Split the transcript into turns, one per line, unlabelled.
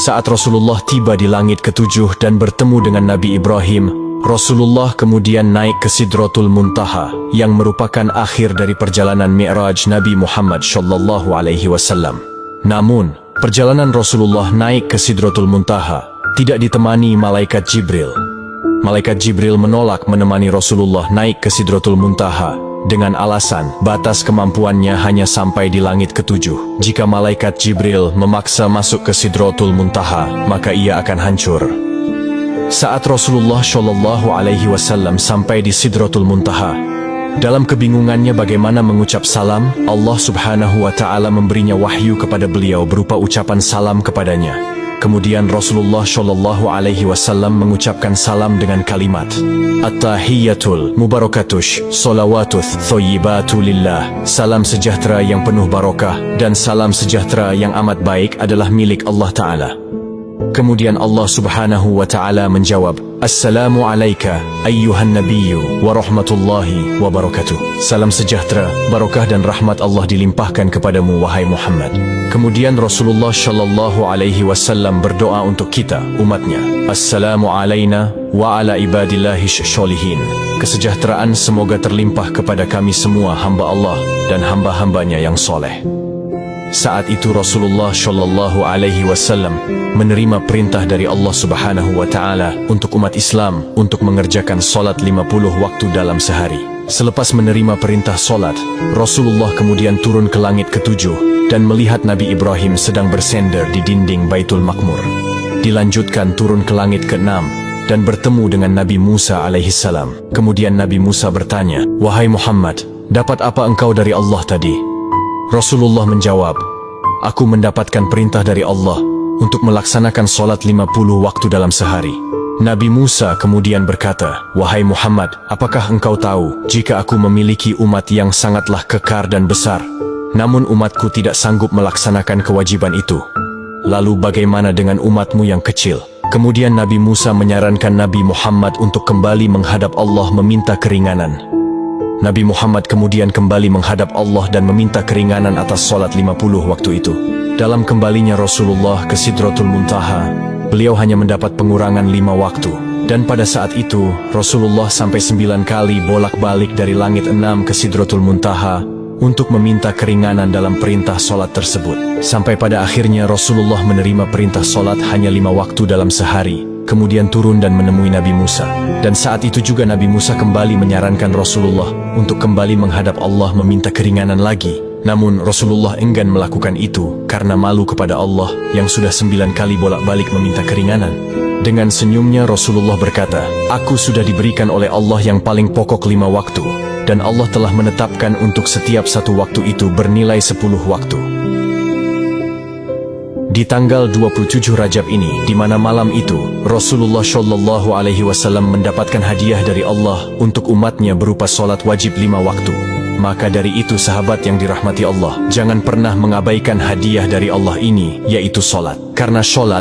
Saat Rasulullah tiba di langit ketujuh dan bertemu dengan Nabi Ibrahim, Rasulullah kemudian naik ke Sidratul Muntaha, yang merupakan akhir dari perjalanan Mi'raj Nabi Muhammad SAW. Namun, perjalanan Rasulullah naik ke Sidratul Muntaha tidak ditemani Malaikat Jibril. Malaikat Jibril menolak menemani Rasulullah naik ke Sidratul Muntaha dengan alasan batas kemampuannya hanya sampai di langit ketujuh. Jika Malaikat Jibril memaksa masuk ke Sidratul Muntaha, maka ia akan hancur. Saat Rasulullah SAW sampai di Sidratul Muntaha, dalam kebingungannya bagaimana mengucap salam, Allah Subhanahu wa Ta'ala memberinya wahyu kepada beliau berupa ucapan salam kepadanya. Kemudian Rasulullah SAW mengucapkan salam dengan kalimat At-tahiyyatul mubarakatush salawatuth thoyyibatu lillah. Salam sejahtera yang penuh barokah dan salam sejahtera yang amat baik adalah milik Allah Ta'ala. Kemudian Allah Subhanahu wa Ta'ala menjawab, Assalamu alayka ayyuhan nabiyyu wa rahmatullahi wa barakatuh. Salam sejahtera, barokah dan rahmat Allah dilimpahkan kepadamu wahai Muhammad. Kemudian Rasulullah SAW berdoa untuk kita, umatnya. Assalamu alayna wa ala ibadillahi sholihin. Kesejahteraan semoga terlimpah kepada kami semua hamba Allah dan hamba-hambanya yang soleh. Saat itu Rasulullah SAW menerima perintah dari Allah Subhanahu wa Ta'ala untuk umat Islam untuk mengerjakan solat 50 waktu dalam sehari. Selepas menerima perintah solat, Rasulullah kemudian turun ke langit ketujuh dan melihat Nabi Ibrahim sedang bersender di dinding Baitul Makmur. Dilanjutkan turun ke langit ke-6 dan bertemu dengan Nabi Musa alaihissalam. Kemudian Nabi Musa bertanya, Wahai Muhammad, dapat apa engkau dari Allah tadi? Rasulullah menjawab, Aku mendapatkan perintah dari Allah untuk melaksanakan solat 50 waktu dalam sehari. Nabi Musa kemudian berkata, Wahai Muhammad, apakah engkau tahu jika aku memiliki umat yang sangatlah kekar dan besar, namun umatku tidak sanggup melaksanakan kewajiban itu? Lalu bagaimana dengan umatmu yang kecil? Kemudian Nabi Musa menyarankan Nabi Muhammad untuk kembali menghadap Allah meminta keringanan. Nabi Muhammad kemudian kembali menghadap Allah dan meminta keringanan atas solat 50 waktu itu. Dalam kembalinya Rasulullah ke Sidratul Muntaha, beliau hanya mendapat pengurangan 5 waktu. Dan pada saat itu, Rasulullah sampai 9 kali bolak-balik dari langit 6 ke Sidratul Muntaha untuk meminta keringanan dalam perintah solat tersebut. Sampai pada akhirnya Rasulullah menerima perintah solat hanya 5 waktu dalam sehari. Kemudian turun dan menemui Nabi Musa. Dan saat itu juga Nabi Musa kembali menyarankan Rasulullah untuk kembali menghadap Allah meminta keringanan lagi. Namun Rasulullah enggan melakukan itu karena malu kepada Allah yang sudah 9 kali bolak-balik meminta keringanan. Dengan senyumnya Rasulullah berkata, Aku sudah diberikan oleh Allah yang paling pokok 5 waktu, dan Allah telah menetapkan untuk setiap satu waktu itu bernilai 10 waktu. Di tanggal 27 Rajab ini, di mana malam itu Rasulullah SAW mendapatkan hadiah dari Allah untuk umatnya berupa solat wajib 5 waktu. Maka dari itu sahabat yang dirahmati Allah, jangan pernah mengabaikan hadiah dari Allah ini, yaitu solat. Karena solat